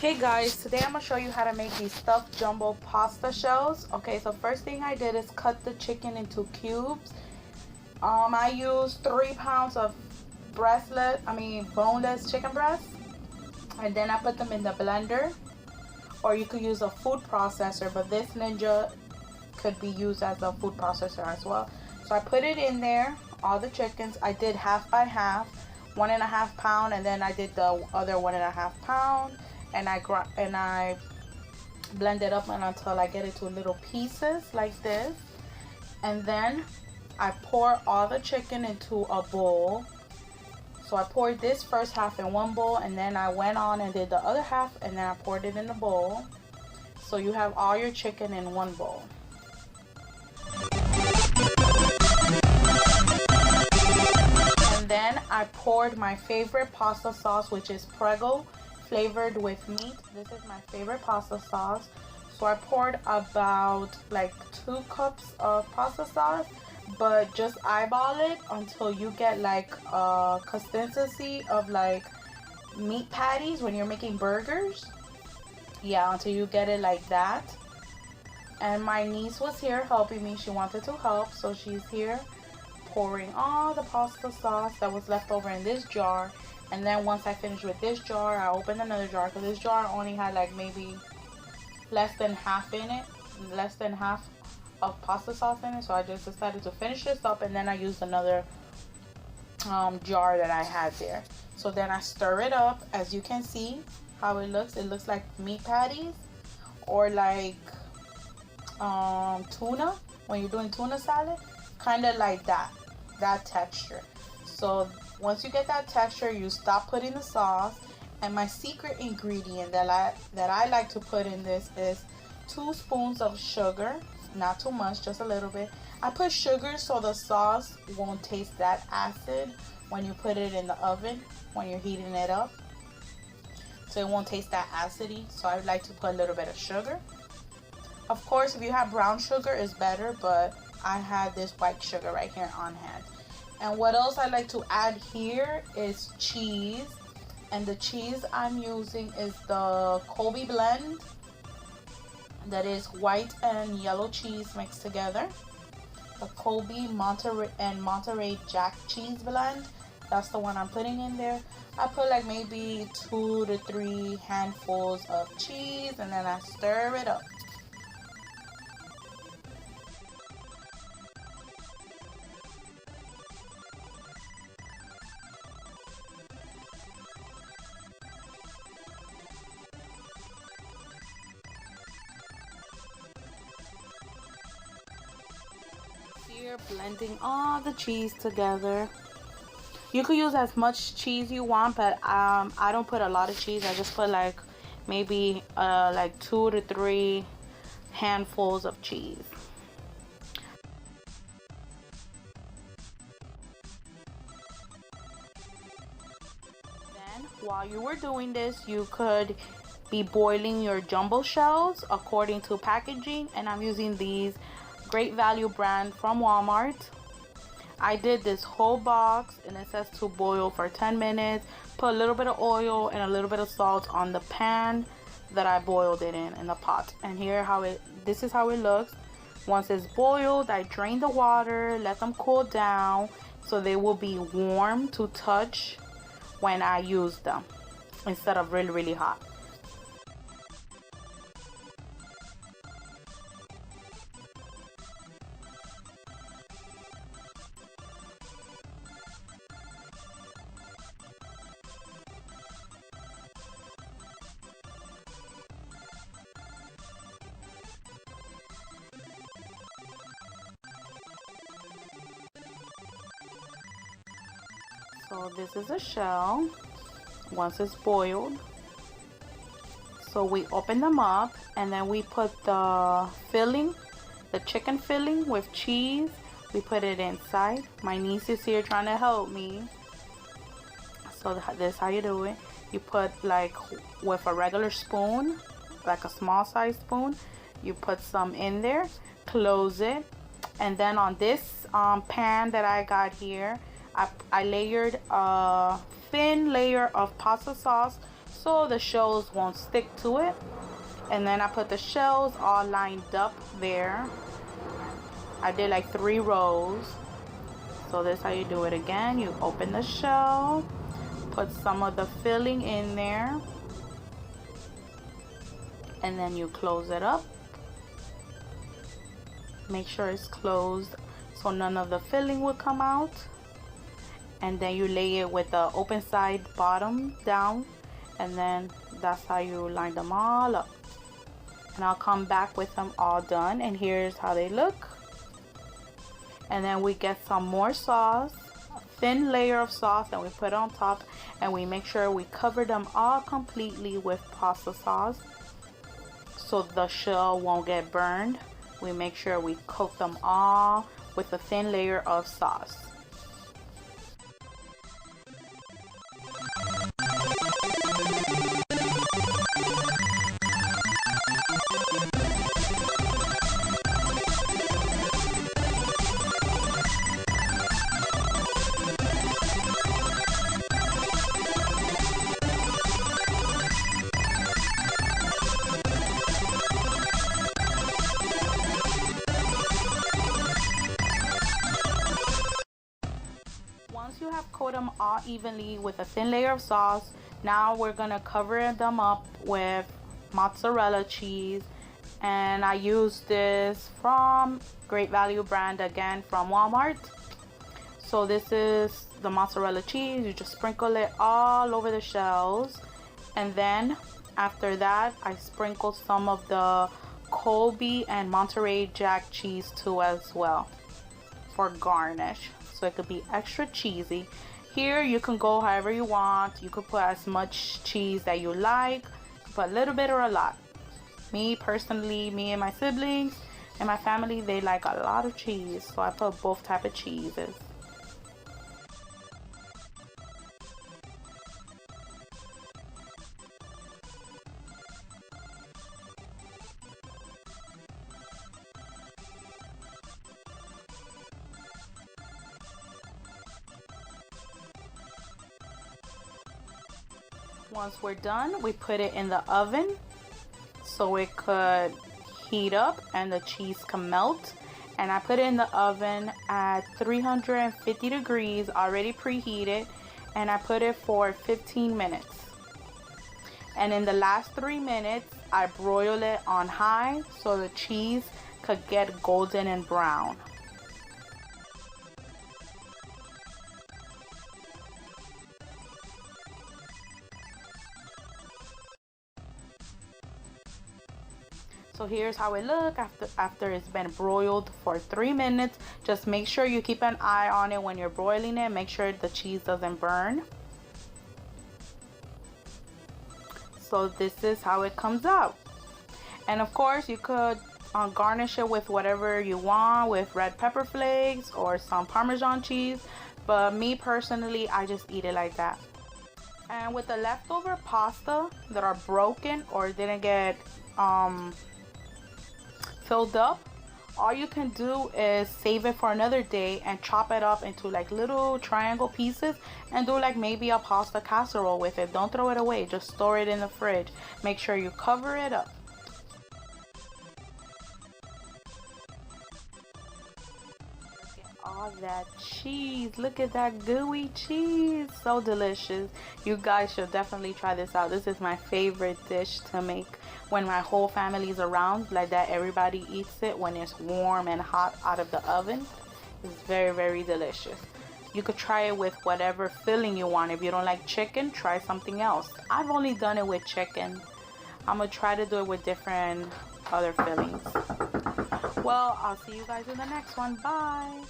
Hey guys, today I'm gonna show you how to make these stuffed jumbo pasta shells. Okay, so first thing I did is cut the chicken into cubes. I used 3 pounds of boneless chicken breast, and then I put them in the blender, or you could use a food processor, but this Ninja could be used as a food processor as well. So I put it in there, all the chickens. I did half by half, 1.5 pound, and then I did the other 1.5 pound, and I blend it up until I get it to little pieces like this. And then I pour all the chicken into a bowl. So I poured this first half in one bowl, and then I went on and did the other half, and then I poured it in the bowl. So you have all your chicken in one bowl. And then I poured my favorite pasta sauce, which is Prego flavored with meat. This is my favorite pasta sauce. So I poured about like 2 cups of pasta sauce, but just eyeball it until you get like a consistency of like meat patties when you're making burgers. Yeah, until you get it like that. And my niece was here helping me. She wanted to help, so she's here pouring all the pasta sauce that was left over in this jar. And then once I finished with this jar, I opened another jar, because this jar only had like maybe less than half in it, less than half of pasta sauce in it. So I just decided to finish this up, and then I used another jar that I had there. So then I stir it up. As you can see how it looks like meat patties, or like tuna, when you're doing tuna salad, kind of like that texture. So once you get that texture, you stop putting the sauce. And my secret ingredient that I like to put in this is 2 spoons of sugar. Not too much, just a little bit. I put sugar so the sauce won't taste that acid when you put it in the oven, when you're heating it up. So it won't taste that acidy. So I like to put a little bit of sugar. Of course, if you have brown sugar, it's better, but I had this white sugar right here on hand. And what else I like to add here is cheese. And the cheese I'm using is the Colby blend. That is white and yellow cheese mixed together. The Colby Monterey Jack cheese blend. That's the one I'm putting in there. I put like maybe 2 to 3 handfuls of cheese, and then I stir it up. Here, blending all the cheese together. You could use as much cheese you want, but I don't put a lot of cheese. I just put like maybe like 2 to 3 handfuls of cheese. Then while you were doing this, you could be boiling your jumbo shells according to packaging, and I'm using these Great Value brand from Walmart. I did this whole box, and it says to boil for 10 minutes. Put a little bit of oil and a little bit of salt on the pan that I boiled it in the pot. And this is how it looks. Once it's boiled, I drain the water, let them cool down so they will be warm to touch when I use them, instead of really, really hot. So this is a shell once it's boiled. So we open them up, and then we put the filling, the chicken filling with cheese. We put it inside. My niece is here trying to help me. So this is how you do it. You put like with a regular spoon, like a small size spoon, you put some in there, close it, and then on this pan that I got here, I layered a thin layer of pasta sauce so the shells won't stick to it. And then I put the shells all lined up there. I did like 3 rows. So this is how you do it again. You open the shell, put some of the filling in there, and then you close it up. Make sure it's closed so none of the filling will come out. And then you lay it with the open side bottom down, and then that's how you line them all up. And I'll come back with them all done, and here's how they look. And then we get some more sauce, a thin layer of sauce, and we put it on top, and we make sure we cover them all completely with pasta sauce so the shell won't get burned. We make sure we coat them all with a thin layer of sauce. Once you have coated them all evenly with a thin layer of sauce, now we're gonna cover them up with mozzarella cheese. And I use this from Great Value brand, again from Walmart. So this is the mozzarella cheese. You just sprinkle it all over the shells, and then after that I sprinkle some of the Colby and Monterey Jack cheese too as well for garnish, so it could be extra cheesy. Here you can go however you want. You could put as much cheese that you like, put a little bit or a lot. Me personally, me and my siblings and my family, they like a lot of cheese, so I put both type of cheeses. Once we're done, we put it in the oven so it could heat up and the cheese can melt. And I put it in the oven at 350 degrees, already preheated, and I put it for 15 minutes. And in the last 3 minutes, I broil it on high so the cheese could get golden and brown. So here's how it looks after it's been broiled for 3 minutes. Just make sure you keep an eye on it when you're broiling it. Make sure the cheese doesn't burn. So this is how it comes out. And of course you could garnish it with whatever you want, with red pepper flakes or some Parmesan cheese. But me personally, I just eat it like that. And with the leftover pasta that are broken or didn't get filled up, all you can do is save it for another day and chop it up into like little triangle pieces and do like maybe a pasta casserole with it. Don't throw it away, just store it in the fridge. Make sure you cover it up. All that cheese, look at that gooey cheese, so delicious. You guys should definitely try this out. This is my favorite dish to make when my whole family's around, like that. Everybody eats it when it's warm and hot out of the oven. It's very, very delicious. You could try it with whatever filling you want. If you don't like chicken, try something else. I've only done it with chicken. I'm gonna try to do it with different other fillings. Well, I'll see you guys in the next one. Bye.